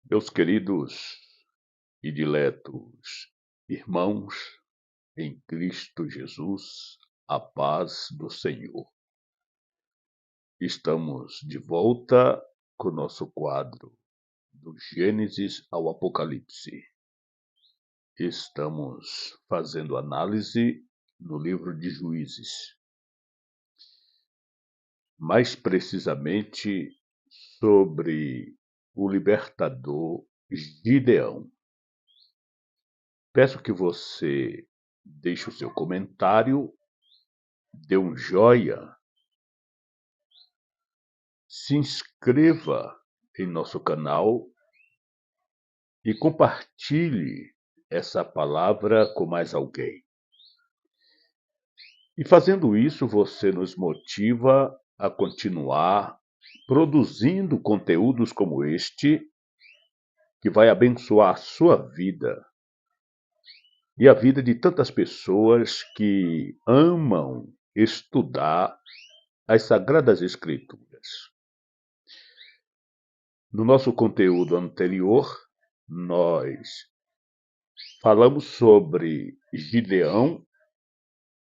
Meus queridos e diletos irmãos em Cristo Jesus, a paz do Senhor. Estamos de volta com o nosso quadro do Gênesis ao Apocalipse. Estamos fazendo análise no livro de Juízes, mais precisamente sobre o libertador Gideão. Peço que você deixe o seu comentário, dê um joia, se inscreva em nosso canal e compartilhe essa palavra com mais alguém. E fazendo isso, você nos motiva a continuar produzindo conteúdos como este, que vai abençoar a sua vida e a vida de tantas pessoas que amam estudar as Sagradas Escrituras. No nosso conteúdo anterior, nós falamos sobre Gideão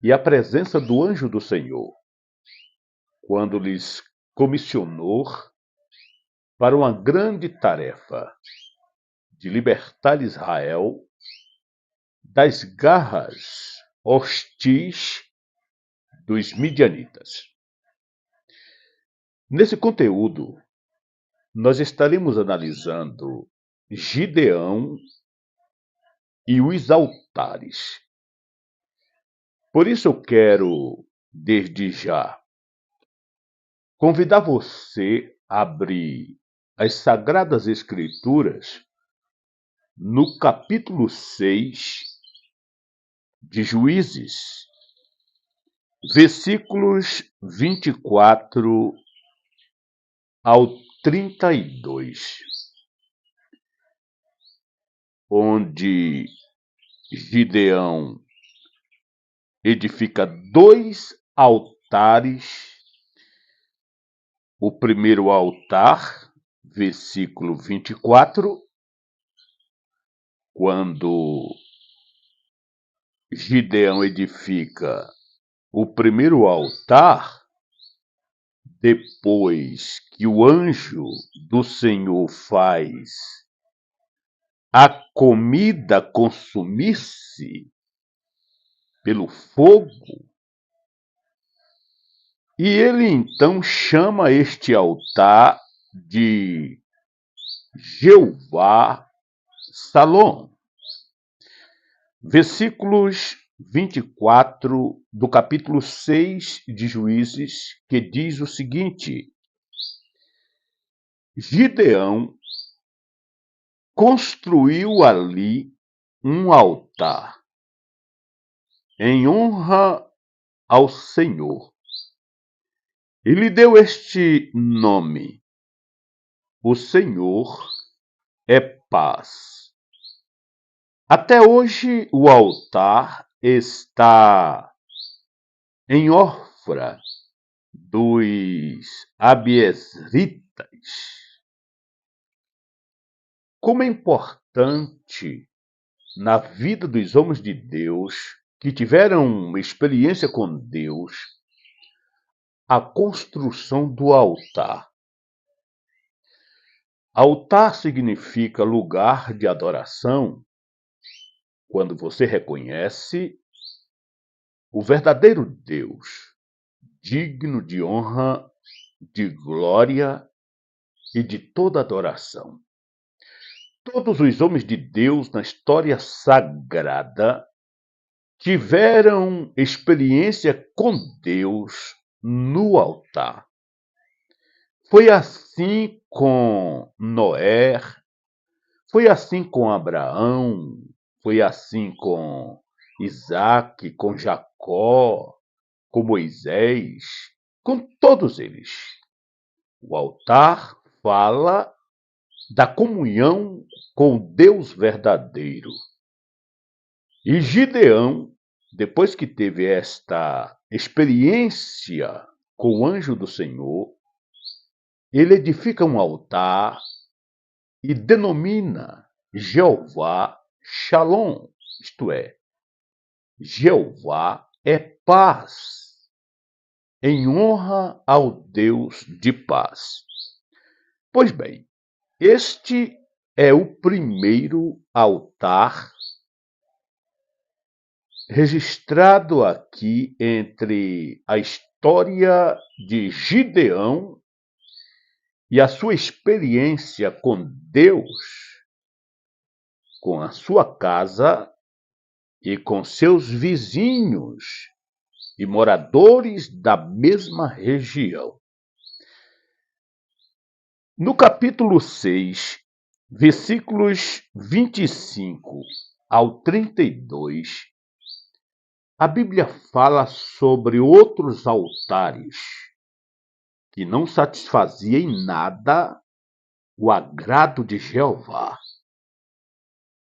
e a presença do anjo do Senhor, quando lhes comissionou para uma grande tarefa de libertar Israel das garras hostis dos midianitas. Nesse conteúdo, nós estaremos analisando Gideão e os altares. Por isso eu quero, desde já, convidar você a abrir as Sagradas Escrituras no capítulo 6 de Juízes, versículos 24 ao 32, onde Gideão edifica 2 altares. O primeiro altar, versículo 24, quando Gideão edifica o primeiro altar, depois que o anjo do Senhor faz a comida consumir-se pelo fogo, e ele então chama este altar de Jeová Salom. Versículos 24 do capítulo 6 de Juízes, que diz o seguinte: Gideão construiu ali um altar em honra ao Senhor. E lhe deu este nome: O Senhor é paz. Até hoje o altar está em Ofra dos Abiezritas. Como é importante na vida dos homens de Deus que tiveram experiência com Deus a construção do altar. Altar significa lugar de adoração, quando você reconhece o verdadeiro Deus, digno de honra, de glória e de toda adoração. Todos os homens de Deus na história sagrada tiveram experiência com Deus no altar. Foi assim com Noé, foi assim com Abraão, foi assim com Isaac, com Jacó, com Moisés, com todos eles. O altar fala da comunhão com o Deus verdadeiro. E Gideão, depois que teve esta experiência com o anjo do Senhor, ele edifica um altar e denomina Jeová Shalom, isto é, Jeová é paz, em honra ao Deus de paz. Pois bem, este é o primeiro altar registrado aqui entre a história de Gideão e a sua experiência com Deus, com a sua casa e com seus vizinhos e moradores da mesma região. No capítulo 6, versículos 25 ao 32, a Bíblia fala sobre outros altares que não satisfazia em nada o agrado de Jeová.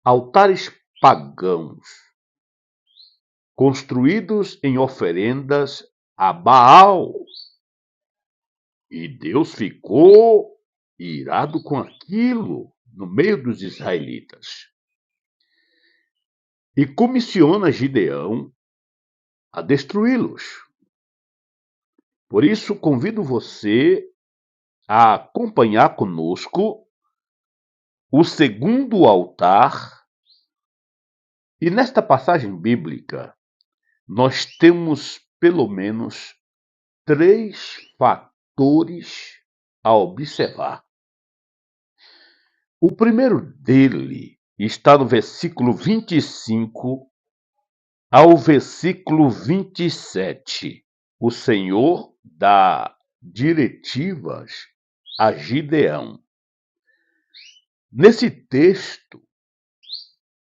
Altares pagãos, construídos em oferendas a Baal. E Deus ficou irado com aquilo no meio dos israelitas. E comissiona Gideão a destruí-los. Por isso, convido você a acompanhar conosco o segundo altar. E nesta passagem bíblica, nós temos pelo menos 3 fatores a observar. O primeiro dele está no versículo 25 ao versículo 27. O Senhor dá diretivas a Gideão. Nesse texto,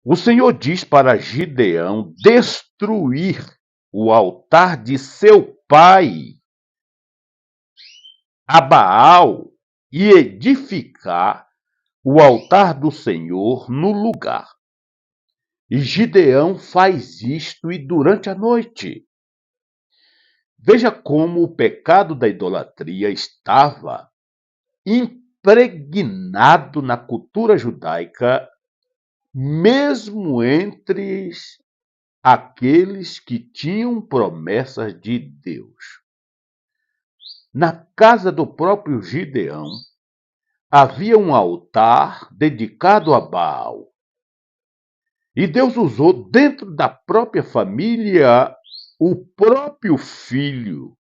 o Senhor diz para Gideão destruir o altar de seu pai, a Baal, e edificar o altar do Senhor no lugar. E Gideão faz isto e durante a noite. Veja como o pecado da idolatria estava impregnado na cultura judaica, mesmo entre aqueles que tinham promessas de Deus. Na casa do próprio Gideão havia um altar dedicado a Baal. E Deus usou dentro da própria família o próprio filho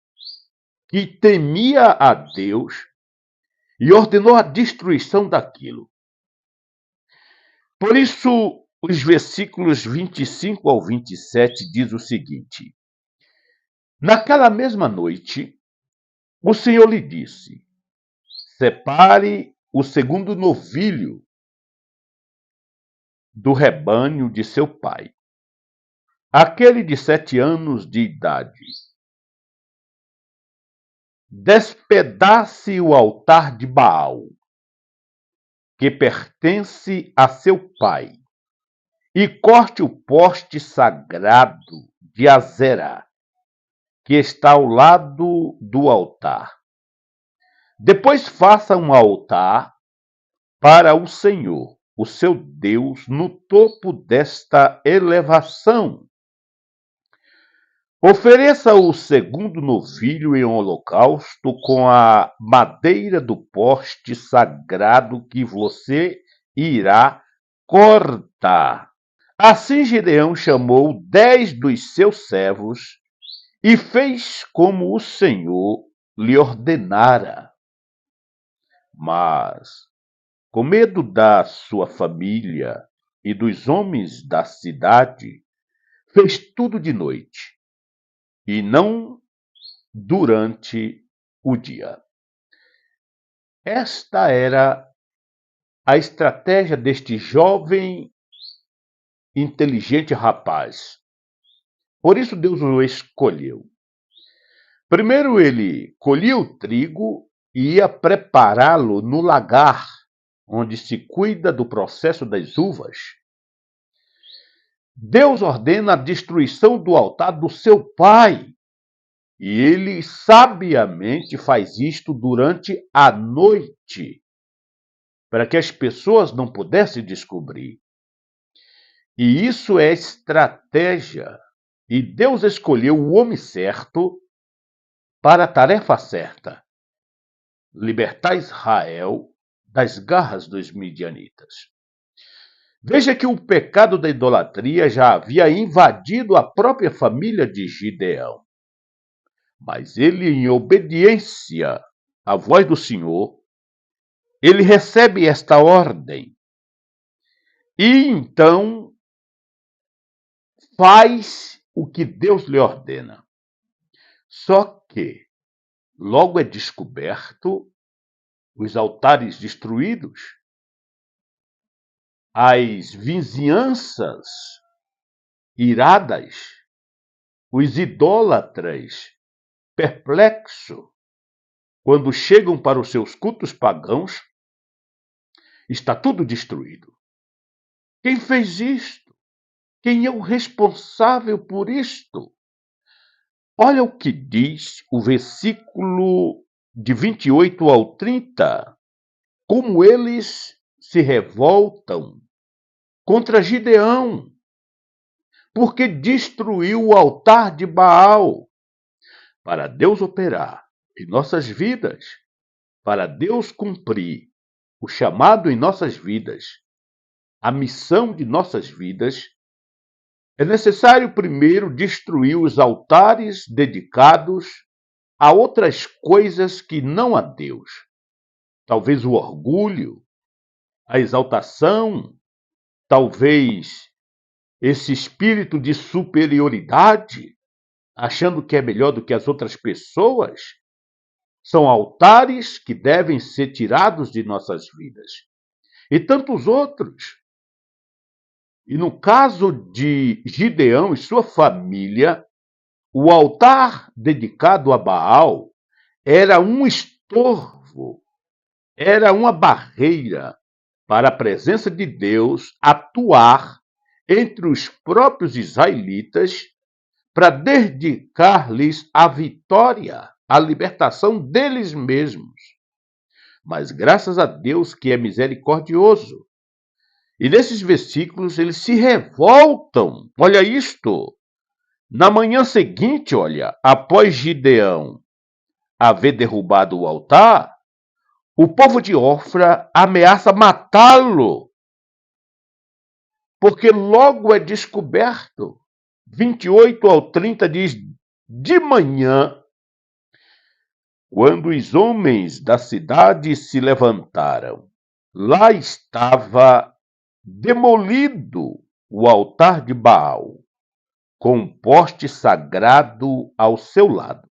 que temia a Deus e ordenou a destruição daquilo. Por isso, os versículos 25 ao 27 diz o seguinte: Naquela mesma noite, o Senhor lhe disse: Separe o segundo novilho do rebanho de seu pai, aquele de 7 anos de idade. Despedace o altar de Baal, que pertence a seu pai, e corte o poste sagrado de Azera, que está ao lado do altar. Depois faça um altar para o Senhor, o seu Deus, no topo desta elevação. Ofereça o segundo novilho em holocausto com a madeira do poste sagrado que você irá cortar. Assim Gideão chamou 10 dos seus servos e fez como o Senhor lhe ordenara. Mas, com medo da sua família e dos homens da cidade, fez tudo de noite e não durante o dia. Esta era a estratégia deste jovem, inteligente rapaz. Por isso Deus o escolheu. Primeiro ele colhia o trigo e ia prepará-lo no lagar, onde se cuida do processo das uvas. Deus ordena a destruição do altar do seu pai. E ele sabiamente faz isto durante a noite. para que as pessoas não pudessem descobrir. E isso é estratégia. E Deus escolheu o homem certo para a tarefa certa: libertar Israel das garras dos midianitas. Veja que o pecado da idolatria já havia invadido a própria família de Gideão. Mas ele, em obediência à voz do Senhor, ele recebe esta ordem. E então faz o que Deus lhe ordena. Só que logo é descoberto os altares destruídos, as vizinhanças iradas, os idólatras perplexos, quando chegam para os seus cultos pagãos, está tudo destruído. Quem fez isto? Quem é o responsável por isto? Olha o que diz o versículo de 28 ao 30, como eles se revoltam contra Gideão, porque destruiu o altar de Baal. Para Deus operar em nossas vidas, para Deus cumprir o chamado em nossas vidas, a missão de nossas vidas, é necessário primeiro destruir os altares dedicados a outras coisas que não a Deus. Talvez o orgulho, a exaltação, talvez esse espírito de superioridade, achando que é melhor do que as outras pessoas, são altares que devem ser tirados de nossas vidas. E tantos outros. E no caso de Gideão e sua família, o altar dedicado a Baal era um estorvo, era uma barreira para a presença de Deus atuar entre os próprios israelitas para dedicar-lhes a vitória, a libertação deles mesmos. Mas graças a Deus que é misericordioso. E nesses versículos eles se revoltam. Olha isto. Na manhã seguinte, olha, após Gideão haver derrubado o altar, o povo de Ofra ameaça matá-lo, porque logo é descoberto. 28 ao 30 diz: de manhã, quando os homens da cidade se levantaram, lá estava demolido o altar de Baal, com um poste sagrado ao seu lado,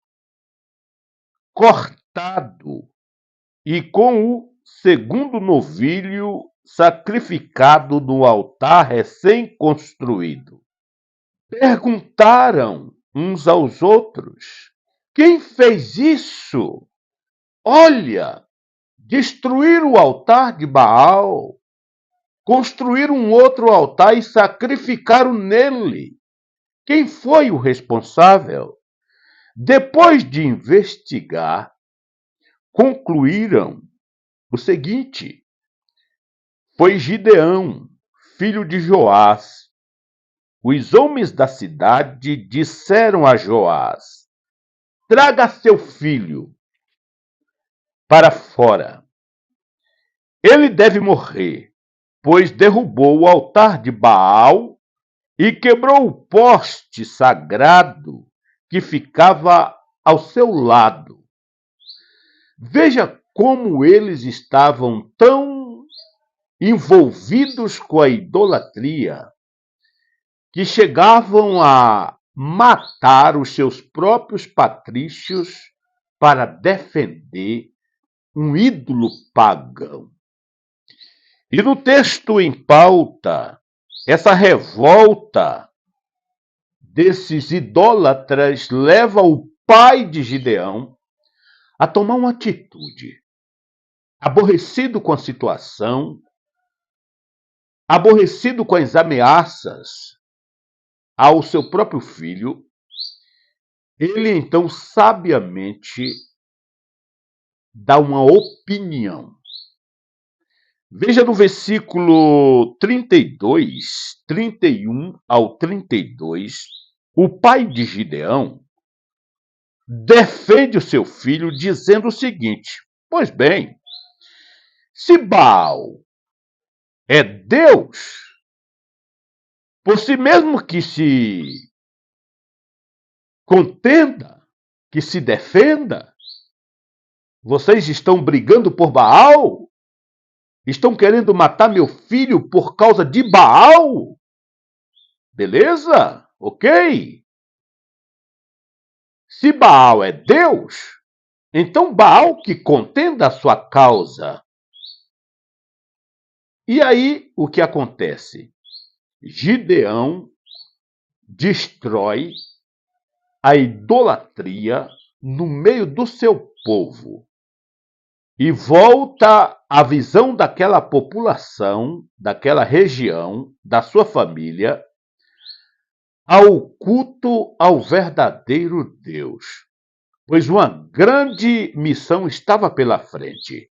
cortado, e com o segundo novilho sacrificado no altar recém-construído. Perguntaram uns aos outros: quem fez isso? Olha, destruir o altar de Baal, construir um outro altar e sacrificaram nele. Quem foi o responsável? Depois de investigar, concluíram o seguinte: foi Gideão, filho de Joás. Os homens da cidade disseram a Joás: traga seu filho para fora. Ele deve morrer, pois derrubou o altar de Baal e quebrou o poste sagrado que ficava ao seu lado. Veja como eles estavam tão envolvidos com a idolatria que chegavam a matar os seus próprios patrícios para defender um ídolo pagão. E no texto em pauta, essa revolta desses idólatras leva o pai de Gideão a tomar uma atitude. Aborrecido com a situação, aborrecido com as ameaças ao seu próprio filho, ele então sabiamente dá uma opinião. Veja no versículo 32, 31 ao 32, o pai de Gideão defende o seu filho dizendo o seguinte: pois bem, se Baal é Deus, por si mesmo que se contenda, que se defenda, vocês estão brigando por Baal? Estão querendo matar meu filho por causa de Baal? Beleza? Ok? Se Baal é Deus, então Baal que contenda a sua causa. E aí o que acontece? Gideão destrói a idolatria no meio do seu povo e volta a visão daquela população, daquela região, da sua família, ao culto ao verdadeiro Deus. Pois uma grande missão estava pela frente.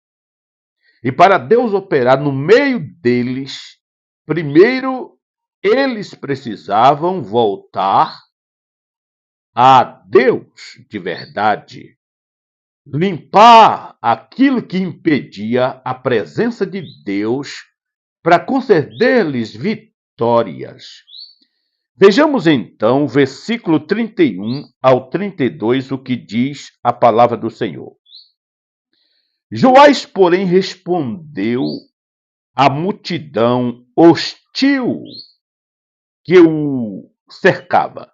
E para Deus operar no meio deles, primeiro eles precisavam voltar a Deus de verdade, limpar aquilo que impedia a presença de Deus para conceder-lhes vitórias. Vejamos então o versículo 31 ao 32, o que diz a palavra do Senhor. Joás, porém, respondeu à multidão hostil que o cercava: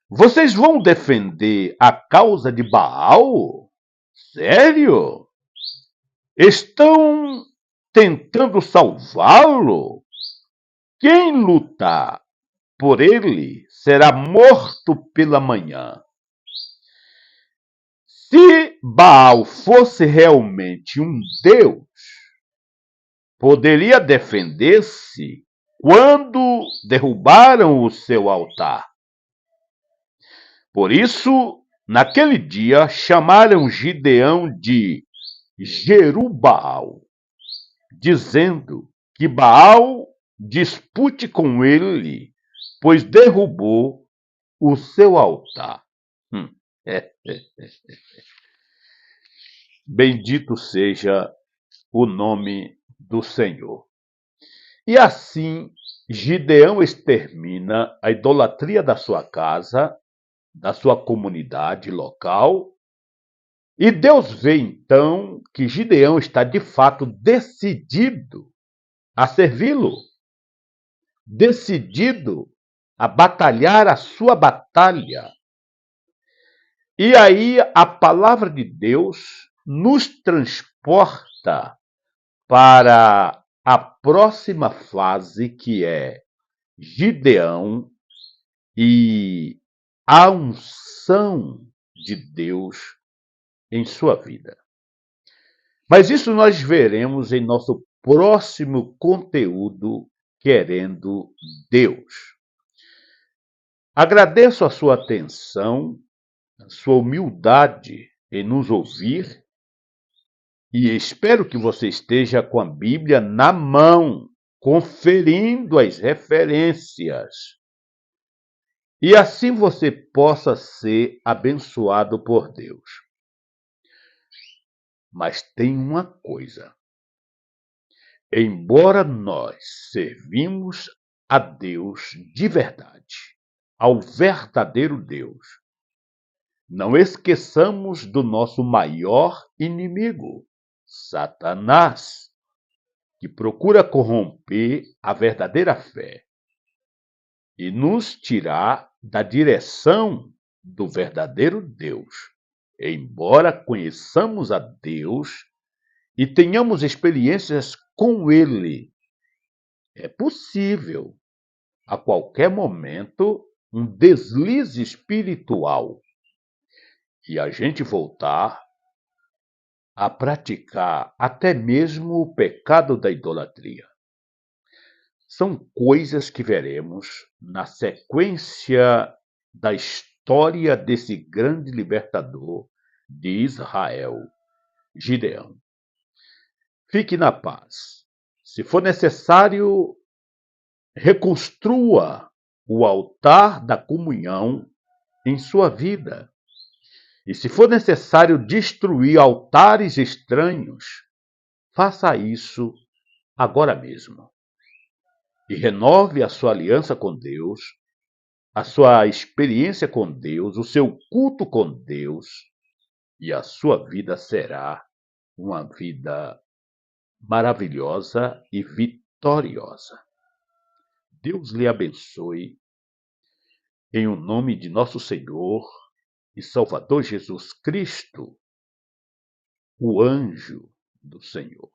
vocês vão defender a causa de Baal? Sério? Estão tentando salvá-lo? Quem lutar por ele será morto pela manhã. Se Baal fosse realmente um deus, poderia defender-se quando derrubaram o seu altar. Por isso, naquele dia, chamaram Gideão de Jerubbaal, dizendo que Baal dispute com ele, pois derrubou o seu altar. Bendito seja o nome do Senhor. E assim, Gideão extermina a idolatria da sua casa, da sua comunidade local, e Deus vê então que Gideão está de fato decidido a servi-lo, decidido a batalhar a sua batalha. E aí a palavra de Deus nos transporta para a próxima fase, que é Gideão e a unção de Deus em sua vida. Mas isso nós veremos em nosso próximo conteúdo, Querendo Deus. Agradeço a sua atenção, a sua humildade em nos ouvir e espero que você esteja com a Bíblia na mão, conferindo as referências. E assim você possa ser abençoado por Deus. Mas tem uma coisa: embora nós servimos a Deus de verdade, ao verdadeiro Deus, não esqueçamos do nosso maior inimigo, Satanás, que procura corromper a verdadeira fé e nos tirar da direção do verdadeiro Deus. Embora conheçamos a Deus e tenhamos experiências com Ele, é possível, a qualquer momento, um deslize espiritual e a gente voltar a praticar até mesmo o pecado da idolatria. São coisas que veremos na sequência da história desse grande libertador de Israel, Gideão. Fique na paz. Se for necessário, reconstrua o altar da comunhão em sua vida. E se for necessário destruir altares estranhos, faça isso agora mesmo. E renove a sua aliança com Deus, a sua experiência com Deus, o seu culto com Deus, e a sua vida será uma vida maravilhosa e vitoriosa. Deus lhe abençoe, em o nome de nosso Senhor e Salvador Jesus Cristo, o anjo do Senhor.